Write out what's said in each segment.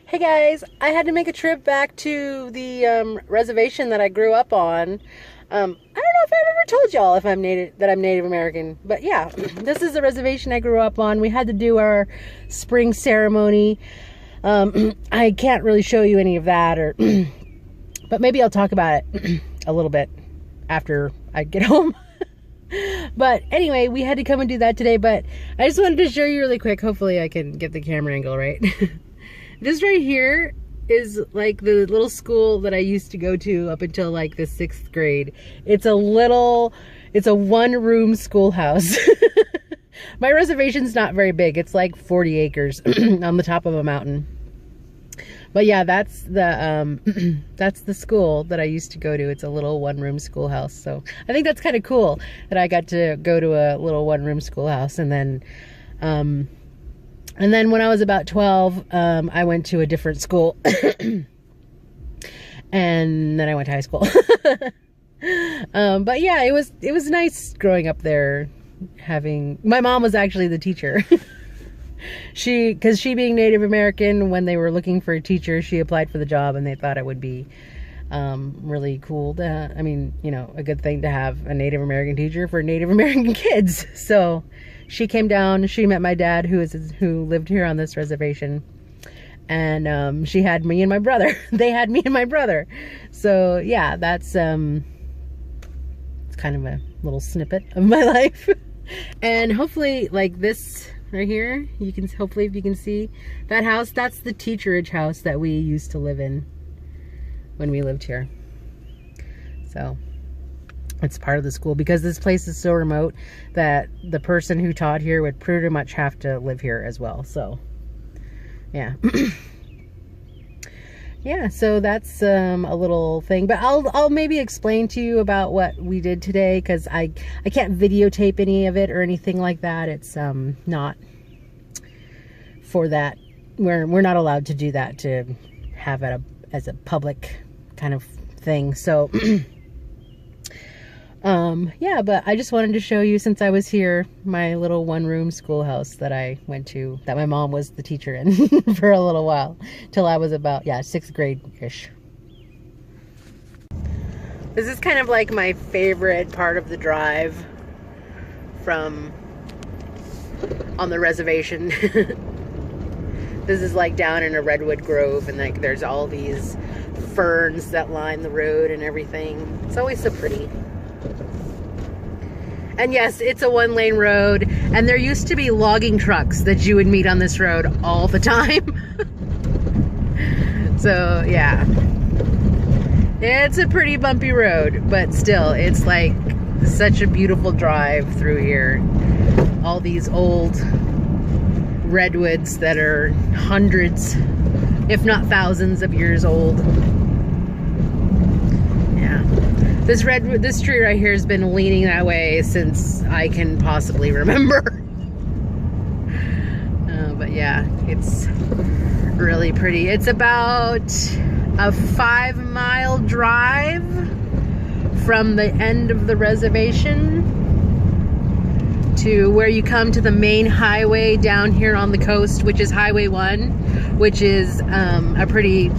Hey guys, I had to make a trip back to the reservation that I grew up on. I don't know if I've ever told y'all if I'm Native American, but yeah, this is the reservation I grew up on. We had to do our spring ceremony. I can't really show you any of that, or but maybe I'll talk about it a little bit after I get home. But anyway, we had to come and do that today, but I just wanted to show you really quick. Hopefully I can get the camera angle right. This right here is like the little school that I used to go to up until like the 6th grade. It's a one-room schoolhouse. My reservation's not very big. It's like 40 acres on the top of a mountain. But yeah, that's the that's the school that I used to go to. It's a little one-room schoolhouse. So I think that's kind of cool that I got to go to a little one-room schoolhouse. And then when I was about 12, I went to a different school. And then I went to high school. But yeah, it was nice growing up there. My mom was actually the teacher. Because she being Native American, when they were looking for a teacher, she applied for the job, and they thought it would be really cool to, a good thing to have a Native American teacher for Native American kids. So she came down, she met my dad who lived here on this reservation, and she had me and my brother. They had me and my brother. So yeah, that's it's kind of a little snippet of my life. And hopefully, like this right here, you can, hopefully if you can see that house, that's the teacherage house that we used to live in when we lived here. So it's part of the school, because this place is so remote that the person who taught here would pretty much have to live here as well. So yeah. Yeah, so that's a little thing, but I'll maybe explain to you about what we did today, because I can't videotape any of it or anything like that. It's not for that. We're not allowed to do that, to have it as a public kind of thing. So yeah, but I just wanted to show you, since I was here, my little one-room schoolhouse that I went to, that my mom was the teacher in for a little while, till I was about, yeah, 6th grade-ish. This is kind of like my favorite part of the drive on the reservation. This is like down in a redwood grove, and like there's all these ferns that line the road and everything. It's always so pretty. And yes, it's a one-lane road, and there used to be logging trucks that you would meet on this road all the time. So yeah, it's a pretty bumpy road, but still, it's like such a beautiful drive through here. All these old redwoods that are hundreds, if not thousands of years old. Yeah. This tree right here has been leaning that way since I can possibly remember. But yeah, it's really pretty. It's about a 5-mile drive from the end of the reservation to where you come to the main highway down here on the coast, which is Highway 1, which is a pretty,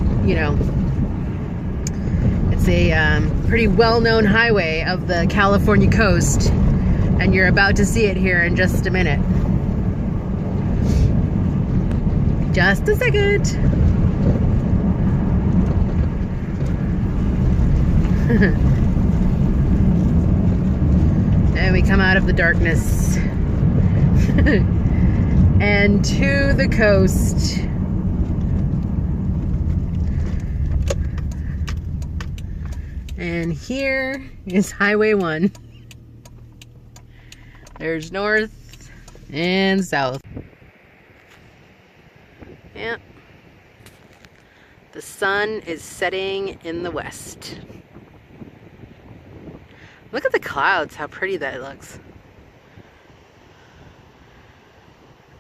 it's a pretty well-known highway of the California coast, and you're about to see it here in just a minute. Just a second. And we come out of the darkness and to the coast. And here is Highway 1. There's north and south. Yep. The sun is setting in the west. Look at the clouds, how pretty that looks.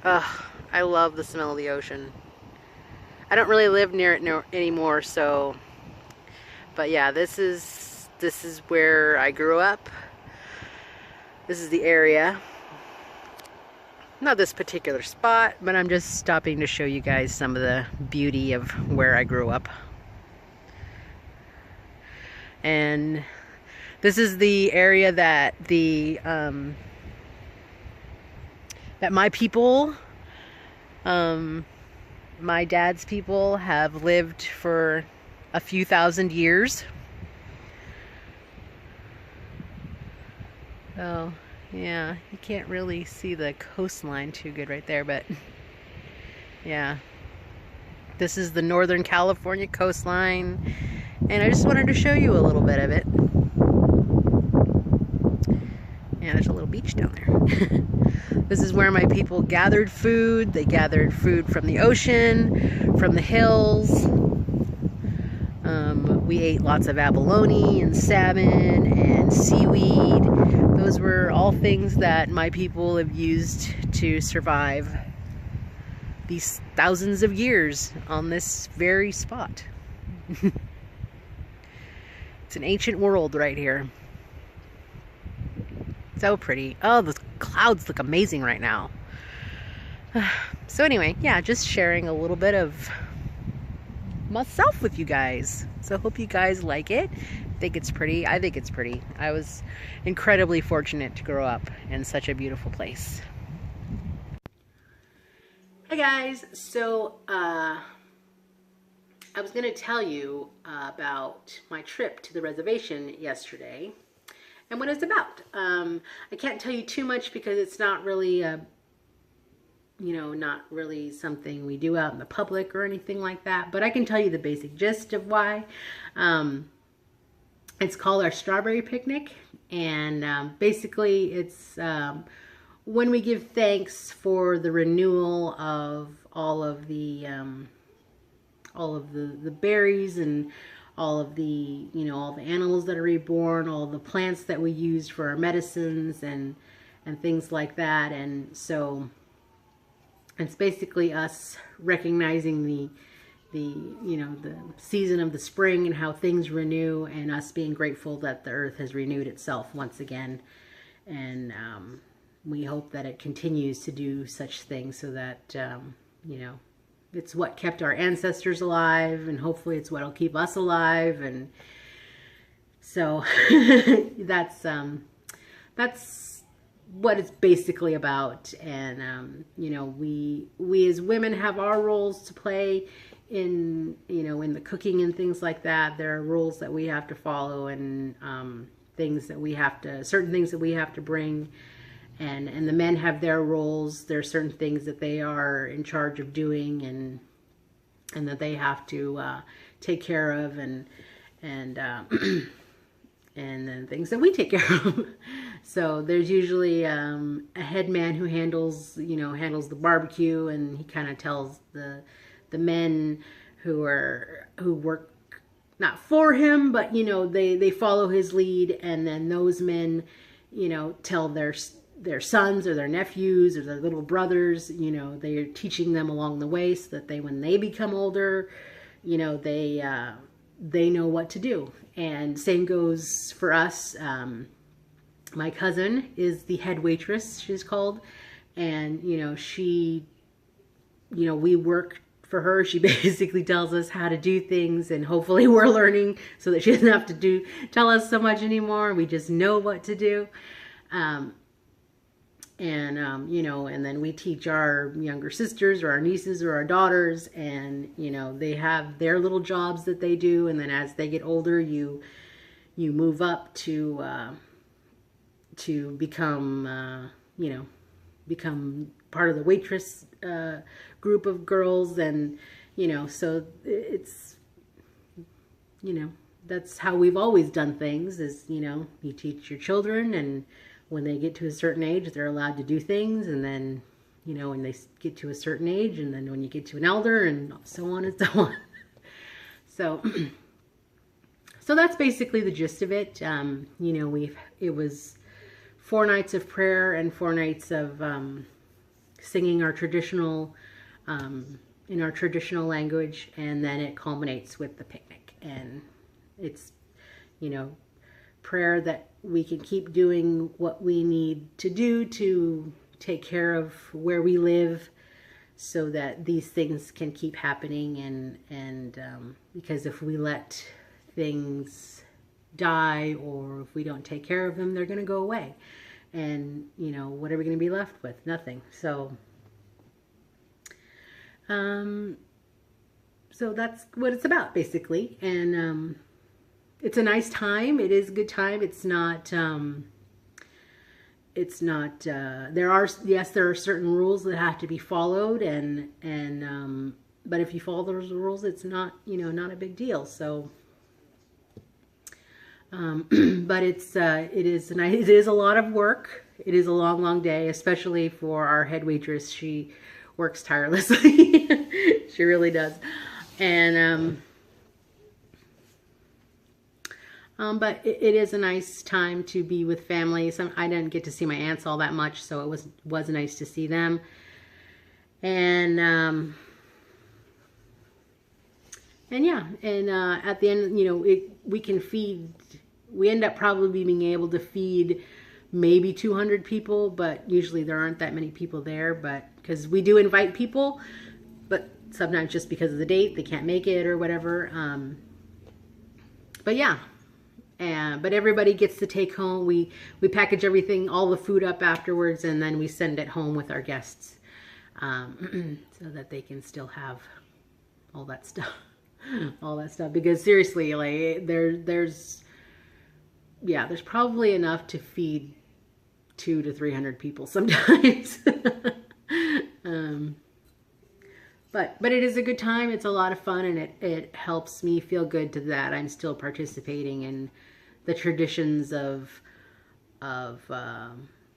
Ugh, I love the smell of the ocean. I don't really live near it anymore, so, but yeah, this is where I grew up. This is the area. Not this particular spot, but I'm just stopping to show you guys some of the beauty of where I grew up. And this is the area that that my people, my dad's people, have lived for a few thousand years. Oh, yeah, you can't really see the coastline too good right there, but yeah. This is the Northern California coastline, and I just wanted to show you a little bit of it. Yeah, there's a little beach down there. This is where my people gathered food. They gathered food from the ocean, from the hills. We ate lots of abalone and salmon and seaweed. Those were all things that my people have used to survive these thousands of years on this very spot. It's an ancient world right here. So pretty. Oh, the clouds look amazing right now. So anyway, yeah, just sharing a little bit of myself with you guys. So hope you guys like it. Think it's pretty. I think it's pretty. I was incredibly fortunate to grow up in such a beautiful place. Hi guys, so I was going to tell you about my trip to the reservation yesterday and what it's about. I can't tell you too much because it's not really not really something we do out in the public or anything like that, but I can tell you the basic gist of why. It's called our strawberry picnic, and basically it's when we give thanks for the renewal of all of the berries and all of the all the animals that are reborn, all the plants that we used for our medicines and things like that. And so it's basically us recognizing the season of the spring and how things renew, and us being grateful that the earth has renewed itself once again. And we hope that it continues to do such things, so that it's what kept our ancestors alive, and hopefully it's what'll keep us alive. And so that's what it's basically about. And we as women have our roles to play in in the cooking and things like that. There are rules that we have to follow, and certain things that we have to bring. And the men have their roles. There are certain things that they are in charge of doing, and that they have to take care of, and then things that we take care of. So there's usually a head man who handles the barbecue, and he kind of tells the men who work not for him, but they follow his lead, and then those men tell their sons or their nephews or their little brothers, they're teaching them along the way, so that when they become older, they know what to do. And same goes for us. My cousin is the head waitress, she's called, and we work for her. She basically tells us how to do things, and hopefully we're learning so that she doesn't have to tell us so much anymore. We just know what to do. And then we teach our younger sisters or our nieces or our daughters, and they have their little jobs that they do. And then as they get older, you move up to become become part of the waitress group of girls. And so it's that's how we've always done things, is you teach your children, and when they get to a certain age, they're allowed to do things. And then when they get to a certain age, and then when you get to an elder, and so on and so on. So that's basically the gist of it. It was 4 nights of prayer and 4 nights of singing our traditional in our traditional language, and then it culminates with the picnic. And it's prayer that we can keep doing what we need to do to take care of where we live so that these things can keep happening. And because if we let things die, or if we don't take care of them, they're going to go away. And, you know, what are we going to be left with? Nothing. So that's what it's about, basically. And it's a nice time. It is a good time. It's not, there are certain rules that have to be followed, but if you follow those rules, it's not, you know, not a big deal. So, but it is nice. It is a lot of work. It is a long, long day, especially for our head waitress. She works tirelessly. She really does. And, but it is a nice time to be with family. I didn't get to see my aunts all that much, so it was nice to see them. And yeah, and at the end, you know, we end up probably being able to feed maybe 200 people, but usually there aren't that many people there, but because we do invite people, but sometimes just because of the date, they can't make it or whatever. But yeah. But everybody gets to take home. We package everything, all the food up afterwards, and then we send it home with our guests, so that they can still have all that stuff, Because seriously, like there's probably enough to feed 200 to 300 people sometimes. But it is a good time. It's a lot of fun, and it helps me feel good to that I'm still participating in the traditions of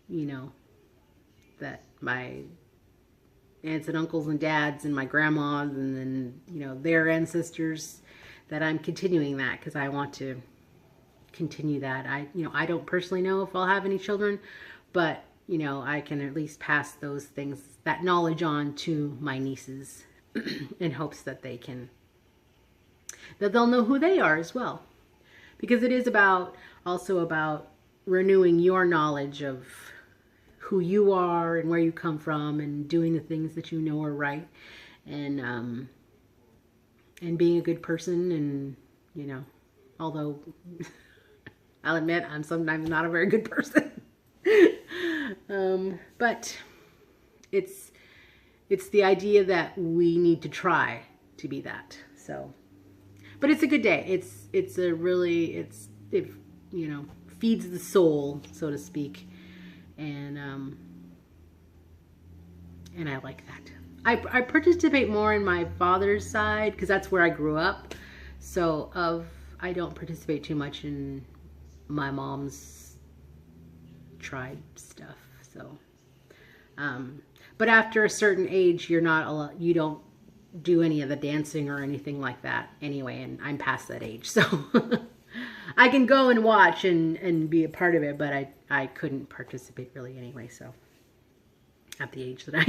you know, that my aunts and uncles and dads and my grandmas and then, you know, their ancestors, that I'm continuing that because I want to continue that. I don't personally know if I'll have any children, but, you know, I can at least pass those things, that knowledge on to my nieces in hopes that they'll know who they are as well. Because it is also about renewing your knowledge of who you are and where you come from, and doing the things that you know are right, and being a good person. And, you know, although I'll admit I'm sometimes not a very good person, but it's the idea that we need to try to be that. So, but it's a good day. It you know, feeds the soul, so to speak. And I like that. I participate more in my father's side because that's where I grew up. So I don't participate too much in my mom's tribe stuff. So, but after a certain age, you don't do any of the dancing or anything like that anyway, and I'm past that age, so I can go and watch and be a part of it, but I couldn't participate really anyway, so at the age that I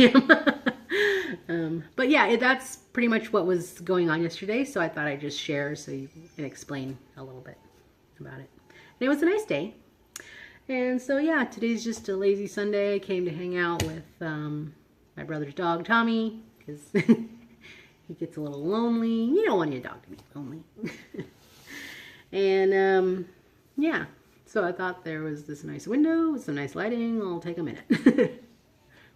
am. But yeah, that's pretty much what was going on yesterday, so I thought I'd just share so you can explain a little bit about it. And it was a nice day. And so yeah, today's just a lazy Sunday. I came to hang out with my brother's dog, Tommy, because he gets a little lonely. You don't want your dog to be lonely. And yeah, so I thought there was this nice window with some nice lighting. I'll take a minute.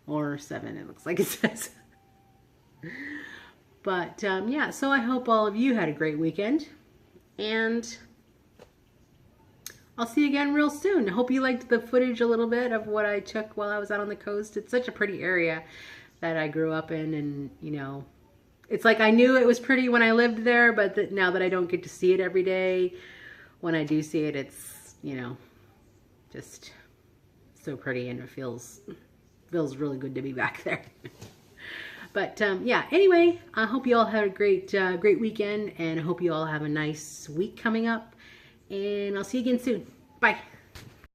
Or 7, it looks like it says. But yeah, so I hope all of you had a great weekend. And I'll see you again real soon. I hope you liked the footage a little bit of what I took while I was out on the coast. It's such a pretty area that I grew up in, and you know, it's like I knew it was pretty when I lived there, but now that I don't get to see it every day, when I do see it, it's, you know, just so pretty, and it feels really good to be back there. But yeah, anyway, I hope you all had a great weekend, and I hope you all have a nice week coming up. And I'll see you again soon. Bye.